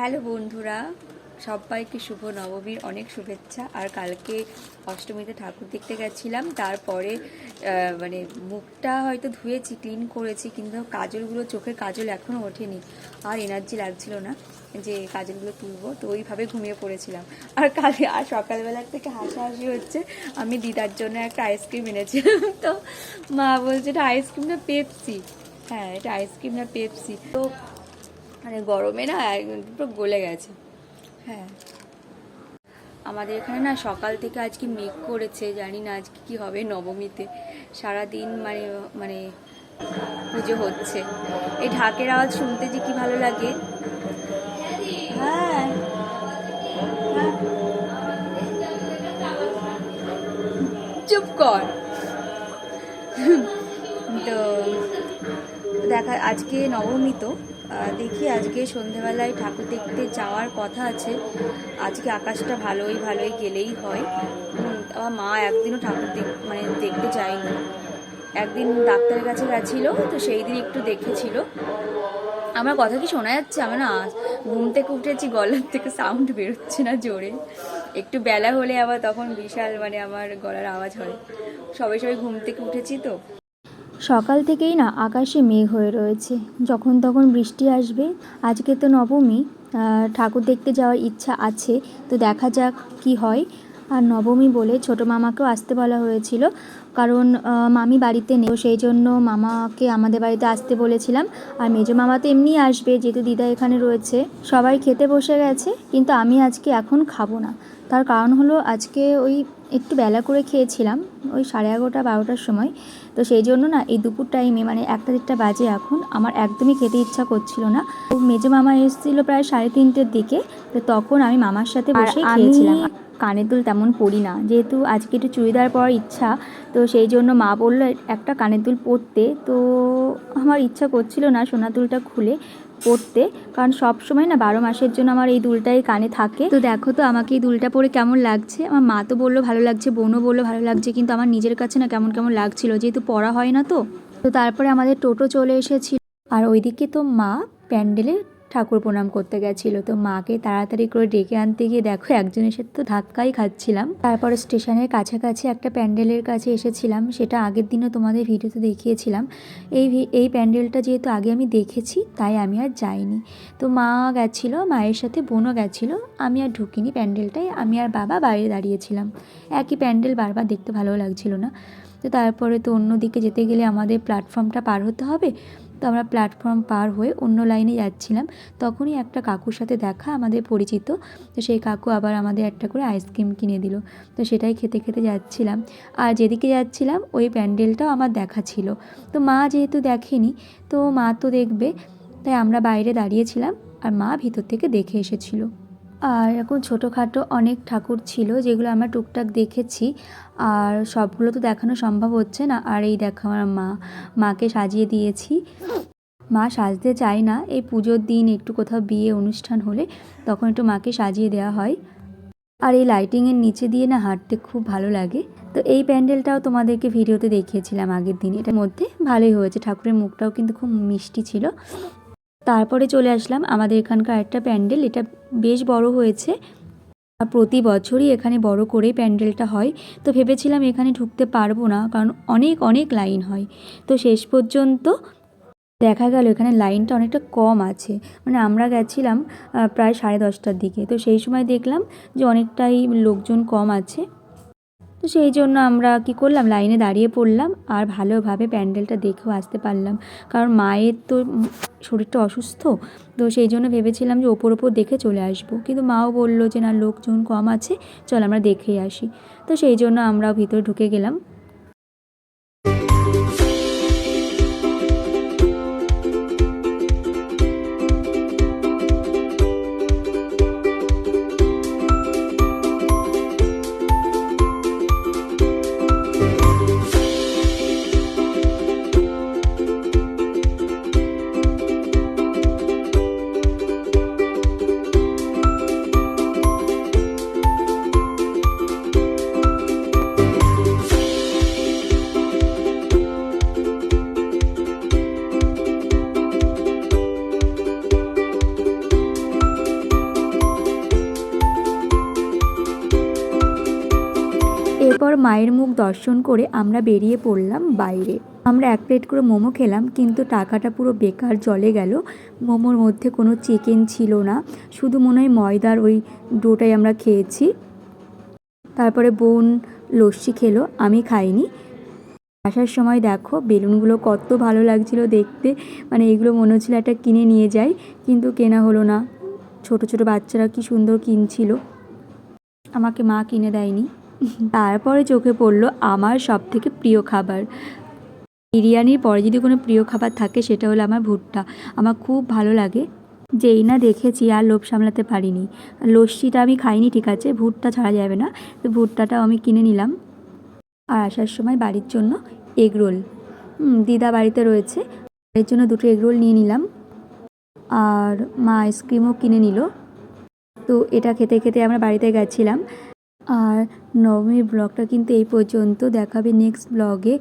Hello বন্ধুরা, সবাইকে শুভ নবমীর অনেক শুভেচ্ছা। আর কালকে অষ্টমীতে ঠাকুর দেখতে গেছিলাম, তারপরে মানে মুখটা হয়তো ধুয়েছি, ক্লিন করেছি, কিন্তু কাজলগুলো, চোখের কাজল এখনও ওঠেনি, আর এনার্জি লাগছিল না যে কাজলগুলো তুলবো, তো ওইভাবে ঘুমিয়ে পড়েছিলাম। আর কালকে আর সকালবেলার থেকে হাসাহাসি হচ্ছে, আমি দিদার জন্য একটা আইসক্রিম এনেছিলাম, তো মা বলছে এটা আইসক্রিম না পেপসি। হ্যাঁ, এটা আইসক্রিম না পেপসি। তো মানে গরমে না পুরো গলে গেছে। হ্যাঁ, আমাদের এখানে না সকাল থেকে আজকে মেঘ করেছে, জানি না আজকে কি হবে নবমীতে। সারাদিন মানে মানে পুজো হচ্ছে, এই ঢাকের আওয়াজ শুনতে যে কি ভালো লাগে। হ্যাঁ, চুপ কর। তো দেখা, আজকে নবমী, তো দেখি আজকে সন্ধেবেলায় ঠাকুর দেখতে যাওয়ার কথা আছে। আজকে আকাশটা ভালোই গেলেই হয়। আমার মা একদিনও ঠাকুর দেখতে যায়নি। একদিন ডাক্তারের কাছে গেছিলো, তো সেই দিন একটু দেখেছিল। আমার কথা কি শোনা যাচ্ছে? আমি না ঘুম থেকে উঠেছি, গলার থেকে সাউন্ড বেরোচ্ছে না জোরে। একটু বেলা হলে আবার তখন বিশাল আমার গলার আওয়াজ হয়। সবাই ঘুম থেকে উঠেছি তো। সকাল থেকেই না আকাশে মেঘ হয়ে রয়েছে, যখন তখন বৃষ্টি আসবে। আজকে তো নবমী, ঠাকুর দেখতে যাওয়ার ইচ্ছা আছে, তো দেখা যাক কি হয়। আর নবমী বলে ছোটো মামাকেও আসতে বলা হয়েছিল, কারণ মামি বাড়িতে নেই, সেই জন্য মামাকে আমাদের বাড়িতে আসতে বলেছিলাম। আর মেজো মামা তো এমনিই আসবে, যেহেতু দিদা এখানে রয়েছে। সবাই খেতে বসে গেছে, কিন্তু আমি আজকে এখন খাবো না। তার কারণ হলো, আজকে ওই একটু বেলা করে খেয়েছিলাম, ওই 11:30-12টার সময়। তো সেই জন্য না এই দুপুর টাইমে 1-1:30 বাজে এখন, আমার একদমই খেতে ইচ্ছা করছিল না। তো মেজো মামা এসেছিলো প্রায় 3:30-র দিকে, তো তখন আমি মামার সাথে বসে খেয়েছিলাম। কানে দুল তেমন পরি না, যেহেতু আজকে একটু চুড়িদার পরার ইচ্ছা, তো সেই জন্য মা বললো একটা কানের দুল পরতে। তো আমার ইচ্ছা করছিল না সোনার দুলটা খুলে পরতে, কারণ সব সময় না 12 মাসের জন্য আমার এই দুলটাই কানে থাকে। তো দেখো তো আমাকে এই দুলটা পরে কেমন লাগছে। আমার মা তো বললো ভালো লাগছে, বোনও বললো ভালো লাগছে, কিন্তু আমার নিজের কাছে না কেমন কেমন লাগছিল, যেহেতু পরা হয় না। তো তারপরে আমাদের টোটো চলে এসেছিল, আর ওইদিকে তো মা প্যান্ডেলে ঠাকুর প্রণাম করতে গেছিলো। তো মাকে তাড়াতাড়ি করে ডেকে আনতে গিয়ে দেখো একজনের সাথে তো ধাক্কাই খাচ্ছিলাম। তারপরে স্টেশনের কাছাকাছি একটা প্যান্ডেলের কাছে এসেছিলাম, সেটা আগের দিনও তোমাদের ভিডিওতে দেখিয়েছিলাম। এই প্যান্ডেলটা যেহেতু আগে আমি দেখেছি, তাই আমি আর যাইনি। তো মা গেছিলো, মায়ের সাথে বোনও গেছিলো, আমি আর ঢুকিনি প্যান্ডেলটায়। আমি আর বাবা বাইরে দাঁড়িয়েছিলাম। একই প্যান্ডেল বারবার দেখতে ভালো লাগছিল না। তো তারপরে তো অন্যদিকে যেতে গেলে আমাদের প্ল্যাটফর্মটা পার হতে হবে। তো আমরা প্ল্যাটফর্ম পার হয়ে অন্য লাইনে যাচ্ছিলাম, তখনই একটা কাকুর সাথে দেখা, আমাদের পরিচিত। তো সেই কাকু আবার আমাদের একটা করে আইসক্রিম কিনে দিল, তো সেটাই খেতে খেতে যাচ্ছিলাম। আর যেদিকে যাচ্ছিলাম ওই প্যান্ডেলটাও আমার দেখা ছিল। তো মা যেহেতু দেখেনি, তো মা তো দেখবে, তাই আমরা বাইরে দাঁড়িয়েছিলাম, আর মা ভিতর থেকে দেখে এসেছিল। আর এরকম ছোটোখাটো অনেক ঠাকুর ছিল, যেগুলো আমরা টুকটাক দেখেছি, আর সবগুলো তো দেখানো সম্ভব হচ্ছে না। আর এই দেখো আমার মাকে সাজিয়ে দিয়েছি। মা সাজতে চায় না, এই পুজোর দিন একটু কোথাও বিয়ে অনুষ্ঠান হলে তখন একটু মাকে সাজিয়ে দেওয়া হয়। আর এই লাইটিংয়ের নিচে দিয়ে না হাঁটতে খুব ভালো লাগে। তো এই প্যান্ডেলটাও তোমাদেরকে ভিডিওতে দেখিয়েছিলাম আগের দিন, এটার মধ্যে ভালোই হয়েছে, ঠাকুরের মুখটাও কিন্তু খুব মিষ্টি ছিল। তারপরে চলে আসলাম আমাদের এখানকার একটা প্যান্ডেল, এটা বেশ বড় হয়েছে, প্রতি বছরই এখানে বড় করেই প্যান্ডেলটা হয়। তো ভেবেছিলাম এখানে ঢুকতে পারবো না, কারণ অনেক লাইন হয়। তো শেষ পর্যন্ত দেখা গেল এখানে লাইনটা অনেকটা কম আছে, আমরা গেছিলাম প্রায় 10:30টার দিকে, তো সেই সময় দেখলাম যে অনেকটাই লোকজন কম আছে। তো সেই জন্য আমরা কি করলাম, লাইনে দাঁড়িয়ে পড়লাম, আর ভালোভাবে প্যান্ডেলটা দেখেও আসতে পারলাম, কারণ মায়ের তো শরীরটা অসুস্থ। তো সেই জন্য ভেবেছিলাম যে ওপর দেখে চলে আসবো, কিন্তু মাও বললো যে না, লোকজন কম আছে, চল আমরা দেখেই আসি। তো সেই জন্য আমরাও ভিতরে ঢুকে গেলাম। তারপর মায়ের মুখ দর্শন করে আমরা বেরিয়ে পড়লাম বাইরে। আমরা 1 প্লেট করে মোমো খেলাম, কিন্তু টাকাটা পুরো বেকার জলে গেল। মোমোর মধ্যে কোনো চিকেন ছিল না, শুধু মনে হয় ময়দার ওই ডোটাই আমরা খেয়েছি। তারপরে বোন লস্যি খেলো, আমি খাইনি। আসার সময় দেখো বেলুনগুলো কত ভালো লাগছিল দেখতে, মানে এগুলো মনে হচ্ছিলো একটা কিনে নিয়ে যাই, কিন্তু কেনা হলো না। ছোট ছোট বাচ্চারা কি সুন্দর কিনছিল, আমাকে মা কিনে দেয়নি। তারপরে চোখে পড়লো আমার সব থেকে প্রিয় খাবার। বিরিয়ানির পরে যদি কোনো প্রিয় খাবার থাকে সেটা হলো আমার ভুট্টা। আমার খুব ভালো লাগে, যেই না দেখেছি আর লোভ সামলাতে পারিনি। লস্যিটা আমি খাইনি ঠিক আছে, ভুট্টা ছাড়া যাবে না, তো ভুট্টাটাও আমি কিনে নিলাম। আর আসার সময় বাড়ির জন্য এগরোল, দিদা বাড়িতে রয়েছে, এর জন্য 2টো এগরোল নিয়ে নিলাম। আর মা আইসক্রিমও কিনে নিল। তো এটা খেতে খেতে আমরা বাড়িতে গেছিলাম। আর নবমীর ব্লগটা কিন্তু এই পর্যন্ত, দেখাবে নেক্সট ব্লগে।